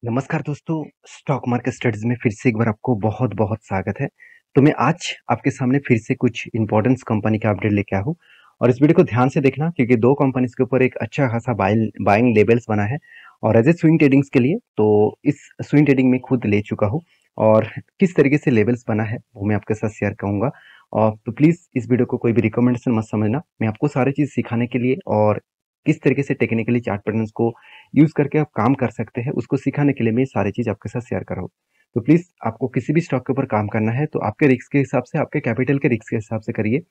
नमस्कार दोस्तों, stock market studies में फिर से एक बार आपको बहुत-बहुत स्वागत है। तो मैं आज आपके सामने फिर से कुछ इम्पोर्टेंस कंपनी का अपडेट लेके आया हूँ और इस वीडियो को ध्यान से देखना क्योंकि 2 कंपनीज़ के ऊपर एक अच्छा खासा बाइंग लेवल्स बना है और एज़ ए स्विंग ट्रेडिंग्स के लिए तो इस स्विंग ट्रेडिंग में खुद ले चुका हूँ और किस तरीके से लेवल्स बना है, वो मैं आपके साथ शेयर करूँगा। तो प्लीज़ इस वीडियो को कोई भी रिकमेंडेशन मत समझना। मैं आपको सारी चीज़ सिखाने के लिए और किस तरीके से टेक्निकली चार्ट पैटर्न्स को यूज़ करके आप काम कर सकते हैं, उसको सिखाने के लिए मैं ये सारी चीज़ आपके साथ शेयर कर रहा हूँ। तो प्लीज़ आपको किसी भी स्टॉक के ऊपर काम करना है, तो आपके रिस्क के हिसाब से, आपके कैपिटल के रिस्क के हिसाब से करिए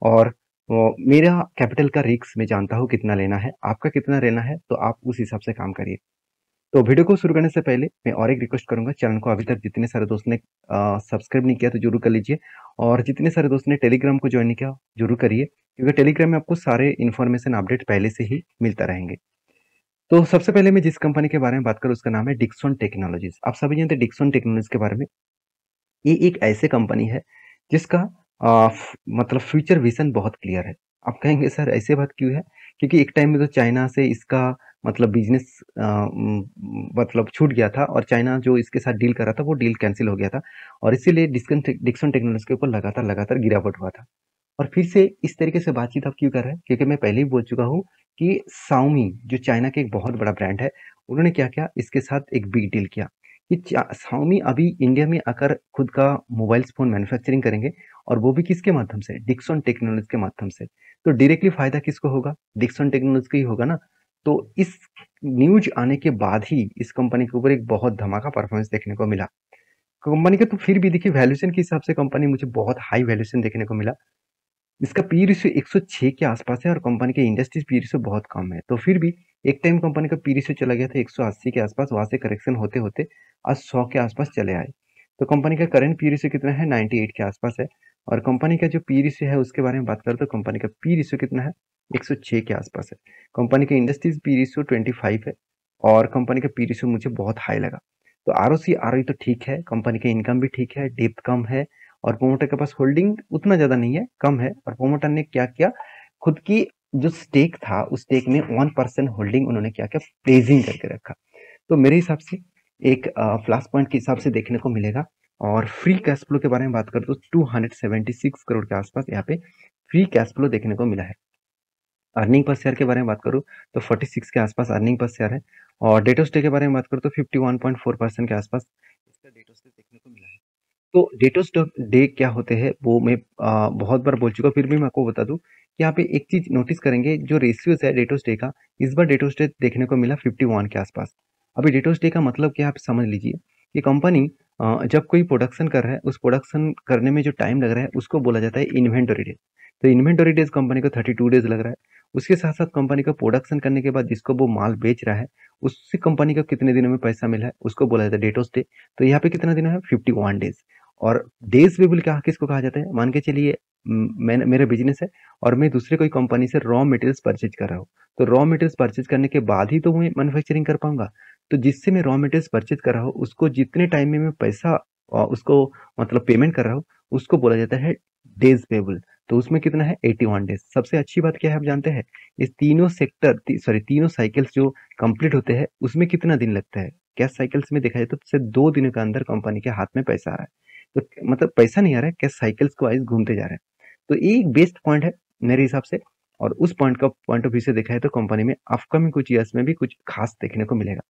और मेरा कैपिटल का रिस्क मैं जानता हूँ कितना लेना है, आपका कितना लेना है, तो आप उस हिसाब से काम करिए। तो वीडियो को शुरू करने से पहले मैं और एक रिक्वेस्ट करूंगा, चैनल को अभी तक जितने सारे दोस्त ने सब्सक्राइब नहीं किया तो जरूर कर लीजिए और जितने सारे दोस्त ने टेलीग्राम को ज्वाइन नहीं किया जरूर करिए क्योंकि टेलीग्राम में आपको सारे इन्फॉर्मेशन अपडेट पहले से ही मिलता रहेंगे। तो सबसे पहले मैं जिस कंपनी के बारे में बात करूँ उसका नाम है डिक्सन टेक्नोलॉजीज। आप सभी जानते हैं डिक्सन टेक्नोलॉजीज के बारे में। ये एक ऐसे कंपनी है जिसका मतलब फ्यूचर विजन बहुत क्लियर है। आप कहेंगे सर ऐसे बात क्यों है? क्योंकि एक टाइम में तो चाइना से इसका मतलब बिजनेस मतलब छूट गया था और चाइना जो इसके साथ डील कर रहा था वो डील कैंसिल हो गया था और इसीलिए डिक्सन टेक्नोलॉजीज के ऊपर लगातार लगातार गिरावट हुआ था। और फिर से इस तरीके से बातचीत आप क्यों कर रहे हैं? क्योंकि मैं पहले ही बोल चुका हूँ कि शाओमी जो चाइना के एक बहुत बड़ा ब्रांड है, उन्होंने क्या किया इसके साथ एक बिग डील किया कि शाओमी अभी इंडिया में आकर खुद का मोबाइल फ़ोन मैन्युफैक्चरिंग करेंगे और वो भी किसके माध्यम से? डिक्सन टेक्नोलॉजी के माध्यम से। तो डायरेक्टली फ़ायदा किसको होगा? डिक्सन टेक्नोलॉजी को ही होगा ना। तो इस न्यूज़ आने के बाद ही इस कंपनी के ऊपर एक बहुत धमाका परफॉर्मेंस देखने को मिला। कंपनी का तो फिर भी देखिए वैल्यूएशन के हिसाब से कंपनी मुझे बहुत हाई वैल्यूएशन देखने को मिला। इसका पी रेशियो 106 के आसपास है और कंपनी के इंडस्ट्रीज पी रेशियो बहुत कम है। तो फिर भी एक टाइम कंपनी का पी रेशियो चला गया था 180 के आसपास, वहां से करेक्शन होते होते आज 100 के आसपास चले आए। तो कंपनी का करंट पी रेशियो कितना है? 98 के आसपास है। और कंपनी का जो पी रेशियो है उसके बारे में बात करें तो कंपनी का पी रेशियो कितना है? 106 के आसपास है। कंपनी का इंडस्ट्रीज पी रेशियो 25 है और कंपनी का पी रेशियो मुझे बहुत हाई लगा। तो R O C R O तो ठीक है, कंपनी का इनकम भी ठीक है, डेप्थ कम है और प्रोमोटर के पास होल्डिंग उतना ज़्यादा नहीं है, कम है। और प्रोमोटर ने क्या किया, खुद की जो स्टेक था, उस स्टेक में 1% होल्डिंग उन्होंने क्या किया, प्लेजिंग करके रखा। तो मेरे हिसाब से एक फ्लैश पॉइंट के हिसाब से देखने को मिलेगा। और फ्री कैश फ्लो के बारे में बात करें तो 276 करोड़ के आसपास यहाँ पे फ्री कैश फ्लो देखने को मिला है। अर्निंग पर शेयर के बारे में बात करूँ तो 46 के आसपास अर्निंग पर शेयर है और डेट ऑफ स्टे के बारे में बात करूँ तो 51.4% के आसपास इसका डेट ऑफ स्टे देखने को मिला है। तो डेटोस डे क्या होते हैं वो मैं बहुत बार बोल चुका हूँ, फिर भी मैं आपको बता दूं कि यहाँ पे एक चीज नोटिस करेंगे, जो रेशियोज है डेटोस डे का, इस बार डेटोस डे देखने को मिला 51 के आसपास। अभी डेटोस डे का मतलब क्या आप समझ लीजिए कि कंपनी जब कोई प्रोडक्शन कर रहा है, उस प्रोडक्शन करने में जो टाइम लग रहा है उसको बोला जाता है इन्वेंटरी डेज। तो इन्वेंटरी डेज कंपनी को 32 डेज लग रहा है। उसके साथ साथ कंपनी का प्रोडक्शन करने के बाद जिसको वो माल बेच रहा है, उससे कंपनी का कितने दिनों में पैसा मिला है उसको बोला जाता है डेटोस डे। तो यहाँ पे कितना दिन है? 51 डेज। और डेज वेबल क्या किसको कहा जाता है? मान के चलिए मैंने मेरा बिजनेस है और मैं दूसरे कोई कंपनी से रॉ मटेरियल्स परचेज कर रहा हूँ। तो रॉ मटेरियल्स परचेज करने के बाद ही तो मैं मैन्युफैक्चरिंग कर पाऊंगा। तो जिससे मैं रॉ मटेरियल्स परचेज कर रहा हूँ उसको जितने टाइम में मैं पैसा उसको मतलब पेमेंट कर रहा हूँ उसको बोला जाता है डेज पेबल। तो उसमें कितना है? 81 डेज। सबसे अच्छी बात क्या है आप जानते हैं? इस तीनों सेक्टर सॉरी तीनों साइकिल्स जो कंप्लीट होते हैं उसमें कितना दिन लगता है? कैश साइकिल्स में देखा जाए तो सिर्फ 2 दिनों के अंदर कंपनी के हाथ में पैसा आ रहा है। तो मतलब पैसा नहीं आ रहा है, कैश साइकिल्स को वाइज घूमते जा रहे हैं। तो ये एक बेस्ट पॉइंट है मेरे हिसाब से। और उस पॉइंट का पॉइंट ऑफ व्यू से देखा है तो कंपनी में अपकमिंग कुछ ईयर्स में भी कुछ खास देखने को मिलेगा।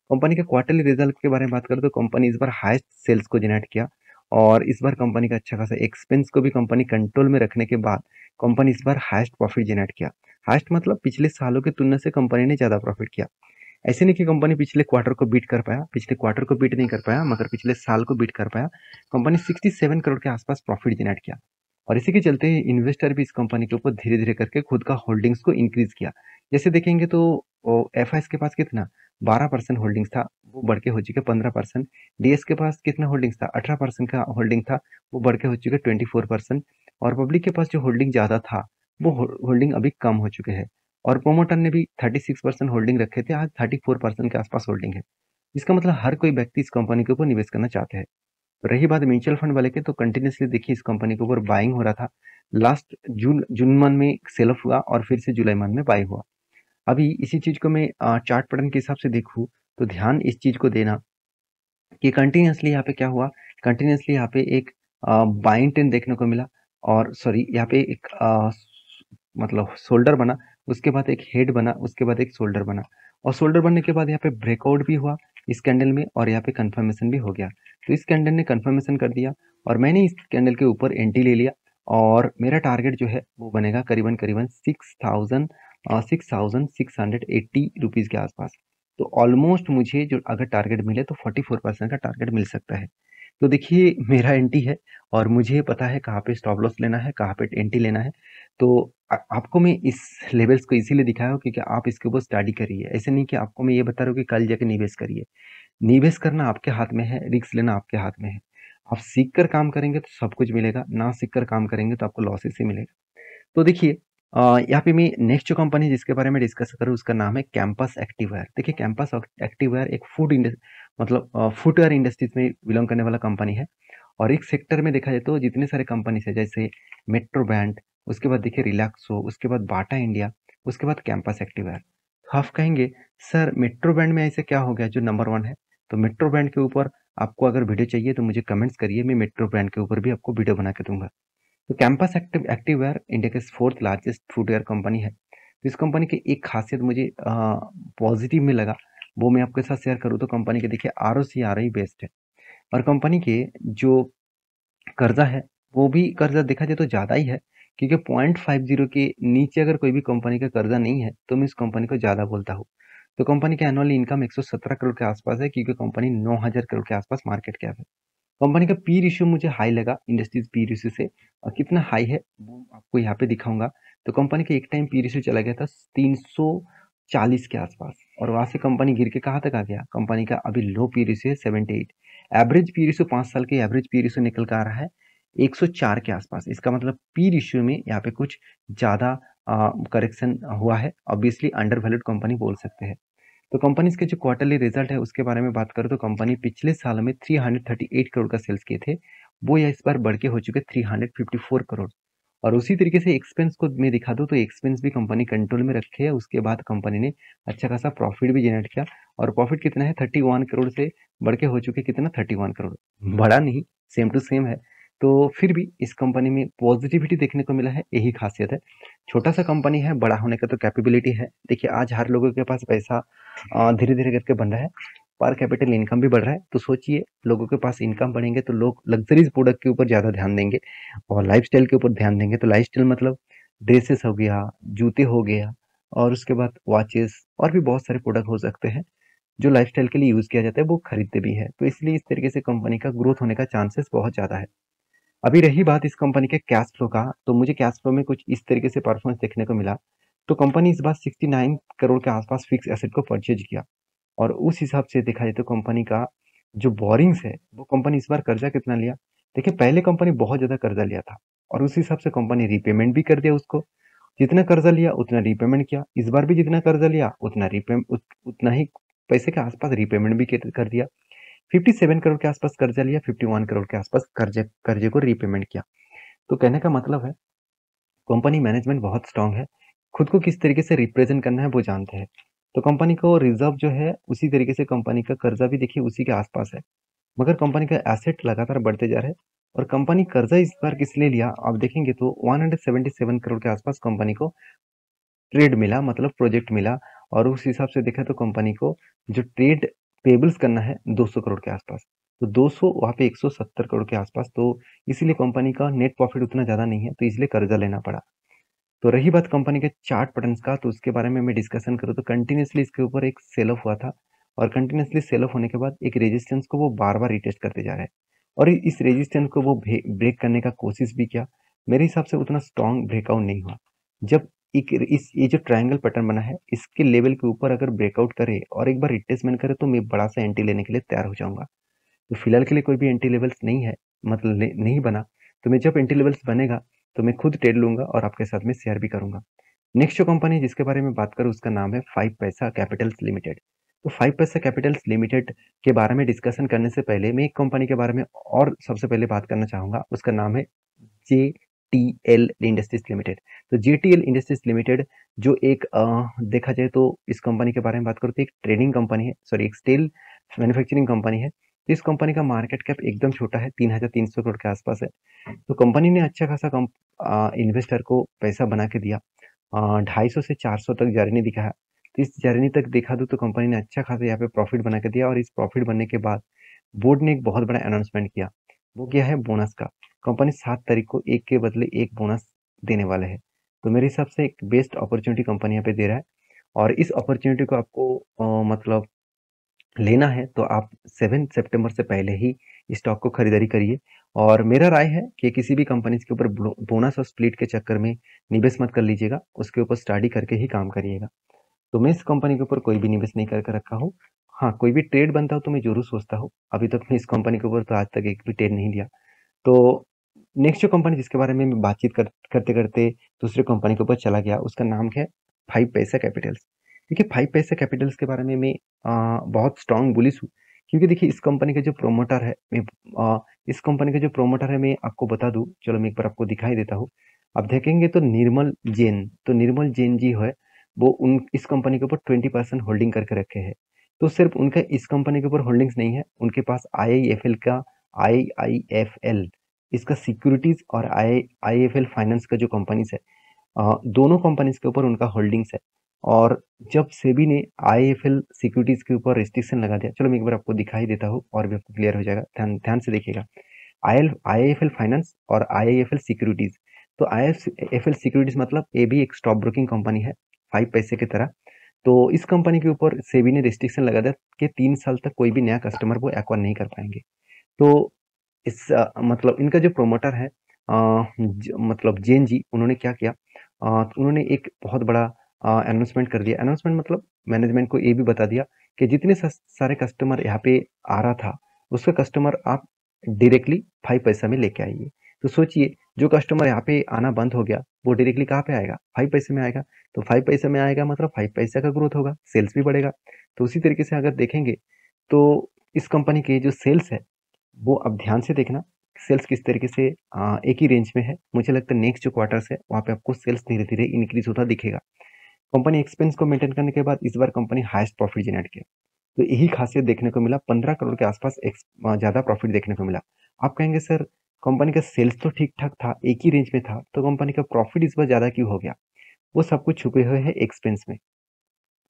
कंपनी के क्वार्टरली रिजल्ट के बारे में बात करें तो कंपनी इस बार हाईएस्ट सेल्स को जनरेट किया और इस बार कंपनी का अच्छा खासा एक्सपेंस को भी कंपनी कंट्रोल में रखने के बाद कंपनी इस बार हाईएस्ट प्रॉफिट जनरेट किया। हाईएस्ट मतलब पिछले सालों की तुलना से कंपनी ने ज्यादा प्रॉफिट किया। ऐसे नहीं कि कंपनी पिछले क्वार्टर को बीट कर पाया, पिछले क्वार्टर को बीट नहीं कर पाया मगर पिछले साल को बीट कर पाया। कंपनी 67 करोड़ के आसपास प्रॉफिट जनरेट किया और इसी के चलते इन्वेस्टर भी इस कंपनी के ऊपर धीरे धीरे करके खुद का होल्डिंग्स को इंक्रीज किया। जैसे देखेंगे तो एफ के पास कितना 12% होल्डिंग्स था, वो बढ़ के हो चुके 15%। डीएस के पास कितना होल्डिंग्स था? 18% का होल्डिंग था, वो बढ़ के हो चुके 24%। और पब्लिक के पास जो होल्डिंग ज्यादा था वो होल्डिंग अभी कम हो चुके हैं। और प्रोमोटर ने भी 36% होल्डिंग रखे थे, आज 34% के आसपास होल्डिंग है। इसका मतलब हर कोई व्यक्ति इस कंपनी के ऊपर निवेश करना चाहते हैं। रही बात म्यूचुअल फंड वाले की, तो कंटिन्यूसली देखिए इस कंपनी के ऊपर बाइंग हो रहा था। लास्ट जून मंथ में सेल ऑफ हुआ और फिर से जुलाई मंथ में बाई हुआ। अभी इसी चीज को मैं चार्ट पैटर्न के हिसाब से देखूं तो ध्यान इस चीज को देना कि कंटिन्यूअसली यहाँ पे क्या हुआ, कंटिन्यूअसली यहाँ पे एक बाइंग ट्रेंड देखने को मिला, और सॉरी यहाँ पे एक मतलब शोल्डर बना, उसके बाद एक हेड बना, उसके बाद एक शोल्डर बना, और शोल्डर बनने के बाद यहाँ पे ब्रेकआउट भी हुआ इस कैंडल में, और यहाँ पे कंफर्मेशन भी हो गया। तो इस कैंडल ने कंफर्मेशन कर दिया और मैंने इस कैंडल के ऊपर एंट्री ले लिया, और मेरा टारगेट जो है वो बनेगा करीबन करीबन 6,680 रुपीज़ के आसपास। तो ऑलमोस्ट मुझे जो अगर टारगेट मिले तो 44% का टारगेट मिल सकता है। तो देखिए मेरा एंट्री है, और मुझे पता है कहाँ पे स्टॉप लॉस लेना है, कहाँ पे एंट्री लेना है। तो आपको मैं इस लेवल्स को इसीलिए दिखाया हूँ क्योंकि आप इसके ऊपर स्टडी करिए। ऐसे नहीं कि आपको मैं ये बता रहा हूँ कि कल जाके निवेश करिए। निवेश करना आपके हाथ में है, रिस्क लेना आपके हाथ में है। आप सीख कर काम करेंगे तो सब कुछ मिलेगा, ना सीख कर काम करेंगे तो आपको लॉसेस ही मिलेगा। तो देखिए यहाँ पे मैं नेक्स्ट जो कंपनी जिसके बारे में डिस्कस करूँ उसका नाम है कैंपस एक्टिववेयर। देखिए कैंपस एक्टिववेयर एक मतलब फुटवेयर इंडस्ट्रीज में बिलोंग करने वाला कंपनी है, और एक सेक्टर में देखा जाए तो जितने सारे कंपनीज है जैसे मेट्रो बैंड, उसके बाद देखिए रिलैक्सो, उसके बाद बाटा इंडिया, उसके बाद कैंपस एक्टिववेयर। तो आप कहेंगे सर मेट्रो बैंड में ऐसे क्या हो गया जो नंबर 1 है? तो मेट्रो बैंड के ऊपर आपको अगर वीडियो चाहिए तो मुझे कमेंट्स करिए, मैं मेट्रो बैंड के ऊपर भी आपको वीडियो बना के दूंगा। तो कैंपस एक्टिववेयर इंडिया के फोर्थ लार्जेस्ट फुटवेयर कंपनी है। तो इस कंपनी की एक खासियत मुझे पॉजिटिव में लगा, वो मैं आपके साथ शेयर करूँ तो कंपनी के देखिए आरओसी आरओई बेस्ड है, और कंपनी के जो कर्जा है वो भी कर्जा देखा जाए तो ज़्यादा ही है, क्योंकि 0.50 के नीचे अगर कोई भी कंपनी का कर्जा नहीं है तो मैं इस कंपनी को ज़्यादा बोलता हूँ। तो कंपनी का एनुअल इनकम 117 करोड़ के आसपास है, क्योंकि कंपनी 9,000 करोड़ के आसपास मार्केट कैप है। कंपनी का पी रेशियो मुझे हाई लगा इंडस्ट्रीज पी रेशियो से, और कितना हाई है वो आपको यहाँ पे दिखाऊंगा। तो कंपनी का एक टाइम पी रेशियो चला गया था 340 के आसपास, और वहां से कंपनी गिर के कहाँ तक आ गया, कंपनी का अभी लो पी रेशियो है 78। एवरेज पी रेशियो 5 साल के एवरेज पी रेशियो निकल कर आ रहा है 104 के आसपास। इसका मतलब पी रेशियो में यहाँ पे कुछ ज्यादा करेक्शन हुआ है, ऑब्वियसली अंडर वैल्यूड कंपनी बोल सकते हैं। तो कंपनीज के जो क्वार्टरली रिजल्ट है उसके बारे में बात करें तो कंपनी पिछले साल में 338 करोड़ का सेल्स किए थे, वो या इस बार बढ़ के हो चुके 354 करोड़। और उसी तरीके से एक्सपेंस को मैं दिखा दूं तो एक्सपेंस भी कंपनी कंट्रोल में रखे है, उसके बाद कंपनी ने अच्छा खासा प्रॉफिट भी जनरेट किया, और प्रॉफिट कितना है 31 करोड़ से बढ़ के हो चुके कितना 31 करोड़, बड़ा नहीं, सेम टू सेम है। तो फिर भी इस कंपनी में पॉजिटिविटी देखने को मिला है, यही खासियत है। छोटा सा कंपनी है, बड़ा होने का तो कैपेबिलिटी है। देखिए आज हर लोगों के पास पैसा धीरे धीरे करके बन रहा है, पर कैपिटल इनकम भी बढ़ रहा है। तो सोचिए लोगों के पास इनकम बढ़ेंगे तो लोग लग्जरीज प्रोडक्ट के ऊपर ज़्यादा ध्यान देंगे, और लाइफस्टाइल के ऊपर ध्यान देंगे। तो लाइफस्टाइल मतलब ड्रेसेस हो गया, जूते हो गया, और उसके बाद वॉचेस, और भी बहुत सारे प्रोडक्ट हो सकते हैं जो लाइफस्टाइल के लिए यूज़ किया जाता है, वो खरीदते भी है। तो इसलिए इस तरीके से कंपनी का ग्रोथ होने का चांसेस बहुत ज़्यादा है। अभी रही बात इस कंपनी के कैश फ्लो का, तो मुझे कैश फ्लो में कुछ इस तरीके से परफॉर्मेंस देखने को मिला। तो कंपनी इस बार 69 करोड़ के आसपास फिक्स एसेट को परचेज किया, और उस हिसाब से देखा जाए तो कंपनी का जो बोरिंग्स है वो कंपनी इस बार कर्जा कितना लिया। देखिए पहले कंपनी बहुत ज्यादा कर्जा लिया था, और उस हिसाब से कंपनी रीपेमेंट भी कर दिया उसको। जितना कर्जा लिया उतना रीपेमेंट किया, इस बार भी जितना कर्जा लिया उतना ही पैसे के आसपास रीपेमेंट भी कर दिया। 57 करोड़ के आसपास कर्जा लिया, 51 करोड़ के आसपास कर्जे कर्जे को रीपेमेंट किया। तो कहने का मतलब है कंपनी मैनेजमेंट बहुत स्ट्रांग है, खुद को किस तरीके से रिप्रेजेंट करना है वो जानते हैं। तो कंपनी को रिजर्व जो है उसी तरीके से कंपनी का कर्जा भी देखिए उसी के आसपास है, मगर कंपनी का एसेट लगातार बढ़ते जा रहे हैं। और कंपनी कर्जा इस बार किस लिए लिया आप देखेंगे तो 177 करोड़ के आसपास कंपनी को ट्रेड मिला, मतलब प्रोजेक्ट मिला, और उस हिसाब से देखा तो कंपनी को जो ट्रेड पेबल्स करना है 200 करोड़ के आसपास। तो 200 वहाँ पे 170 करोड़ के आसपास, तो इसीलिए कंपनी का नेट प्रॉफिट उतना ज़्यादा नहीं है, तो इसलिए कर्जा लेना पड़ा। तो रही बात कंपनी के चार्ट पैटर्न्स का, तो उसके बारे में मैं डिस्कशन करूँ तो कंटिन्यूसली इसके ऊपर एक सेल ऑफ हुआ था, और कंटिन्यूसली सेल ऑफ होने के बाद एक रेजिस्टेंस को वो बार बार रिटेस्ट करते जा रहे हैं, और इस रेजिस्टेंस को वो ब्रेक करने का कोशिश भी किया। मेरे हिसाब से उतना स्ट्रॉन्ग ब्रेकआउट नहीं हुआ। जब एक इस ये जो ट्रायंगल पैटर्न बना है इसके लेवल के ऊपर अगर ब्रेकआउट करे और एक बार रिट्रेसमेंट करे तो मैं बड़ा सा एंट्री लेने के लिए तैयार हो जाऊंगा। तो फिलहाल के लिए कोई भी एंट्री लेवल्स नहीं है, मतलब नहीं बना। तो मैं जब एंट्री लेवल्स बनेगा तो मैं खुद ट्रेड लूंगा और आपके साथ में शेयर भी करूंगा। नेक्स्ट जो कंपनी जिसके बारे में बात करूँ उसका नाम है 5 पैसा कैपिटल्स लिमिटेड। तो 5 पैसा कैपिटल्स लिमिटेड के बारे में डिस्कशन करने से पहले मैं एक कंपनी के बारे में और सबसे पहले बात करना चाहूंगा, उसका नाम है JTL इंडस्ट्रीज लिमिटेड। तो JTL इंडस्ट्रीज लिमिटेड जो एक देखा जाए तो इस कंपनी के बारे में बात करूँ तो एक ट्रेडिंग कंपनी है, सॉरी एक स्टील मैन्युफैक्चरिंग कंपनी है। इस कंपनी का मार्केट कैप एकदम छोटा है, 3,300 करोड़ के आसपास है। तो कंपनी ने अच्छा खासा इन्वेस्टर को पैसा बना के दिया। 250 से 400 तक जर्नी दिखा है। तो इस जर्नी तक देखा दूँ तो कंपनी ने अच्छा खासा यहाँ पे प्रॉफिट बना के दिया, और इस प्रॉफिट बनने के बाद बोर्ड ने एक बहुत बड़ा अनाउंसमेंट किया। वो क्या है, बोनस का। कंपनी 7 तारीख को 1 के बदले 1 बोनस देने वाले हैं। तो मेरे हिसाब से एक बेस्ट अपॉर्चुनिटी कंपनी यहाँ पे दे रहा है, और इस अपॉर्चुनिटी को आपको मतलब लेना है तो आप 7 सितंबर से पहले ही स्टॉक को खरीदारी करिए। और मेरा राय है कि किसी भी कंपनी के ऊपर बोनस और स्प्लिट के चक्कर में निवेश मत कर लीजिएगा, उसके ऊपर स्टडी करके ही काम करिएगा। तो मैं इस कंपनी के ऊपर कोई भी निवेश नहीं करके रखा हूँ। हाँ, कोई भी ट्रेड बनता हो तो मैं जरूर सोचता हूँ। अभी तक मैं इस कंपनी के ऊपर तो आज तक एक भी ट्रेड नहीं लिया। तो नेक्स्ट जो कंपनी जिसके बारे में मैं बातचीत करते करते दूसरे कंपनी के ऊपर चला गया, उसका नाम है 5 पैसा कैपिटल्स। देखिए 5 पैसा कैपिटल्स के बारे में मैं बहुत स्ट्रांग बुलिश हूँ, क्योंकि देखिए इस कंपनी का जो प्रोमोटर है, इस कंपनी का जो प्रोमोटर है मैं आपको बता दूं, चलो मैं एक बार आपको दिखाई देता हूँ। आप देखेंगे तो निर्मल जैन, तो निर्मल जैन जी है, वो उन इस कंपनी के ऊपर 20% होल्डिंग करके रखे हैं। तो सिर्फ उनका इस कंपनी के ऊपर होल्डिंग्स नहीं है, उनके पास आईआईएफएल इसका सिक्योरिटीज और आईआईएफएल फाइनेंस का जो कंपनीज है, दोनों कंपनीज के ऊपर उनका होल्डिंग्स है। और जब सेबी ने आईआईएफएल सिक्योरिटीज के ऊपर रिस्ट्रिक्शन लगा दिया, चलो मैं एक बार आपको दिखाई देता हूँ और भी आपको क्लियर हो जाएगा, ध्यान ध्यान से देखिएगा। आईआईएफएल फाइनेंस और आईआईएफएल सिक्योरिटीज। तो आईआईएफएल सिक्योरिटीज मतलब ये भी एक स्टॉक ब्रोकिंग कंपनी है, 5 पैसे की तरह। तो इस कंपनी के ऊपर सेबी ने रिस्ट्रिक्शन लगा दिया कि 3 साल तक कोई भी नया कस्टमर वो एक्वायर नहीं कर पाएंगे। तो इस मतलब इनका जो प्रोमोटर है, मतलब जैन जी, उन्होंने क्या किया, उन्होंने एक बहुत बड़ा अनाउंसमेंट कर दिया। अनाउंसमेंट मतलब मैनेजमेंट को ये भी बता दिया कि जितने सारे कस्टमर यहाँ पे आ रहा था, उसका कस्टमर आप डायरेक्टली 5 पैसा में लेके आइए। तो सोचिए, जो कस्टमर यहाँ पे आना बंद हो गया, वो डायरेक्टली कहाँ पे आएगा, 5 पैसे में आएगा। तो 5 पैसे में आएगा मतलब 5 पैसा का ग्रोथ होगा, सेल्स भी बढ़ेगा। तो उसी तरीके से अगर देखेंगे तो इस कंपनी के जो सेल्स है, वो अब ध्यान से देखना, सेल्स किस तरीके से एक ही रेंज में है। मुझे लगता है नेक्स्ट जो क्वार्टर्स है वहाँ पे आपको सेल्स धीरे धीरे इंक्रीज होता दिखेगा। कंपनी एक्सपेंस को मेंटेन करने के बाद इस बार कंपनी हाईएस्ट प्रॉफिट जनरेट किया। तो यही खासियत देखने को मिला, 15 करोड़ के आसपास ज्यादा प्रॉफिट देखने को मिला। आप कहेंगे सर कंपनी का सेल्स तो ठीक ठाक था, एक ही रेंज में था, तो कंपनी का प्रॉफिट इस बार ज्यादा क्यों हो गया? वो सब कुछ छुपे हुए है एक्सपेंस में।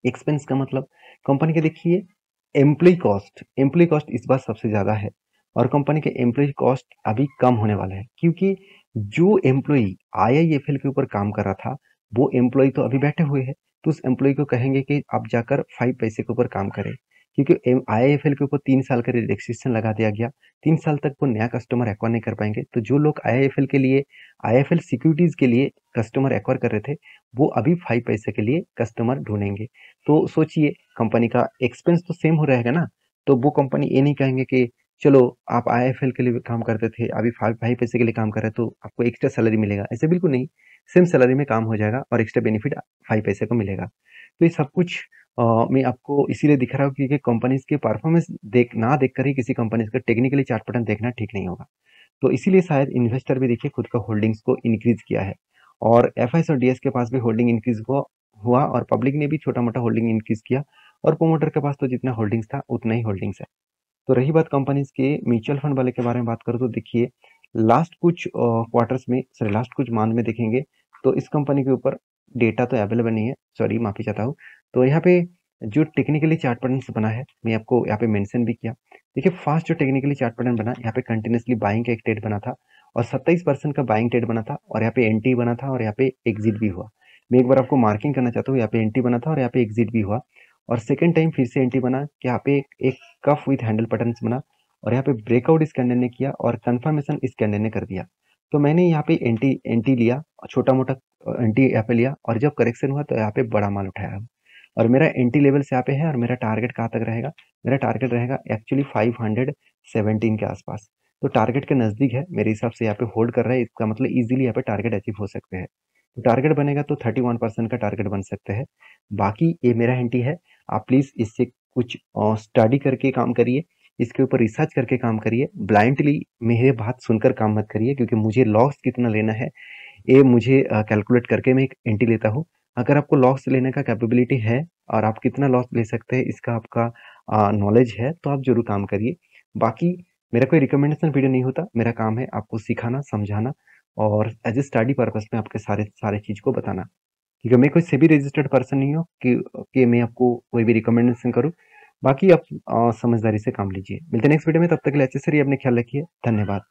एक्सपेंस का मतलब कंपनी के देखिए, एम्प्लॉय कॉस्ट इस बार सबसे ज्यादा है, और कंपनी के एम्प्लॉय कॉस्ट अभी कम होने वाला है, क्योंकि जो एम्प्लॉय आईआईएफएल के ऊपर काम कर रहा था, वो एम्प्लॉय तो अभी बैठे हुए हैं। तो उस एम्प्लॉय को कहेंगे कि आप जाकर 5 पैसे के ऊपर काम करें, क्योंकि आईआईएफएल के ऊपर 3 साल का रिलैक्सेशन लगा दिया गया। 3 साल तक वो नया कस्टमर एक्वायर नहीं कर पाएंगे। तो जो लोग आईआईएफएल के लिए, आईआईएफएल सिक्योरिटीज के लिए कस्टमर एक्वायर कर रहे थे, वो अभी 5 पैसे के लिए कस्टमर ढूंढेंगे। तो सोचिए, कंपनी का एक्सपेंस तो सेम हो रहेगा ना। तो वो कंपनी ये नहीं कहेंगे कि चलो आप आईएफएल के लिए काम करते थे, अभी 5 पैसे के लिए काम कर रहे हैं तो आपको एक्स्ट्रा सैलरी मिलेगा, ऐसे बिल्कुल नहीं। सेम सैलरी में काम हो जाएगा और एक्स्ट्रा बेनिफिट 5 पैसे को मिलेगा। तो ये सब कुछ मैं आपको इसीलिए दिखा रहा हूँ, क्योंकि कंपनीज के परफॉर्मेंस देख कर ही किसी कंपनी का टेक्निकली चार्ट पैटर्न देखना ठीक नहीं होगा। तो इसीलिए शायद इन्वेस्टर भी देखिए खुद का होल्डिंग्स को इंक्रीज किया है, और एफआईएस और डीएस के पास भी होल्डिंग इंक्रीज हुआ, और पब्लिक ने भी छोटा मोटा होल्डिंग इंक्रीज किया, और प्रोमोटर के पास तो जितना होल्डिंग्स था उतना ही होल्डिंग्स है। तो रही बात कंपनीज के म्यूचुअल फंड वाले के बारे में बात करूँ तो देखिए, लास्ट कुछ क्वार्टर्स में, सॉरी लास्ट कुछ मंथ में देखेंगे तो इस कंपनी के ऊपर डेटा तो अवेलेबल नहीं है, सॉरी माफी चाहता हूँ। तो यहाँ पे जो टेक्निकली चार्ट पैटर्न बना है, मैं आपको यहाँ पे मेंशन भी किया। देखिए फास्ट जो टेक्निकली चार्ट पैटर्न बना, यहाँ पे कंटिन्यूसली बाइंग का एक ट्रेड बना था, और 27% का बाइंग ट्रेड बना था, और यहाँ पे एंटी बना था, और यहाँ पे एग्जिट भी हुआ। मैं एक बार आपको मार्किंग करना चाहता हूँ, यहाँ पे एंटी बना था और यहाँ पे एग्जिट भी हुआ, और सेकंड टाइम फिर से एंटी बना कि यहाँ पे एक कफ विथ हैंडल पैटर्न्स बना, और यहाँ पे ब्रेकआउट इस कैंडल ने किया और कंफर्मेशन इस कैंडल ने कर दिया। तो मैंने यहाँ पे एंटी एंटी लिया, छोटा मोटा एंटी यहाँ पे लिया, और जब करेक्शन हुआ तो यहाँ पे बड़ा माल उठाया, और मेरा एंटी लेवल से यहाँ पे है, और मेरा टारगेट कहाँ तक रहेगा, मेरा टारगेट रहेगा एक्चुअली 517 के आसपास। तो टारगेट के नजदीक है मेरे हिसाब से, यहाँ पे होल्ड कर रहा है, इसका मतलब इजीली यहाँ पे टारगेट अचीव हो सकते हैं। तो टारगेट बनेगा तो 31% का टारगेट बन सकते हैं। बाकी ये मेरा एंटी है, आप प्लीज इससे कुछ स्टडी करके काम करिए, इसके ऊपर रिसर्च करके काम करिए, ब्लाइंडली मेरे बात सुनकर काम मत करिए, क्योंकि मुझे लॉस कितना लेना है ये मुझे कैलकुलेट करके मैं एक एंट्री लेता हूँ। अगर आपको लॉस लेने का कैपेबिलिटी है और आप कितना लॉस ले सकते हैं इसका आपका नॉलेज है, तो आप जरूर काम करिए। बाकी मेरा कोई रिकमेंडेशन वीडियो नहीं होता, मेरा काम है आपको सिखाना, समझाना और एज़ अ स्टडी पर्पज़ में आपके सारे सारे चीज़ को बताना। क्योंकि मैं कोई सेबी रजिस्टर्ड पर्सन नहीं हूँ कि मैं आपको कोई भी रिकमेंडेशन करूँ। बाकी आप समझदारी से काम लीजिए। मिलते हैं नेक्स्ट वीडियो में, तब तक के लिए अच्छे से रहिए, अपना ख्याल रखिए। धन्यवाद।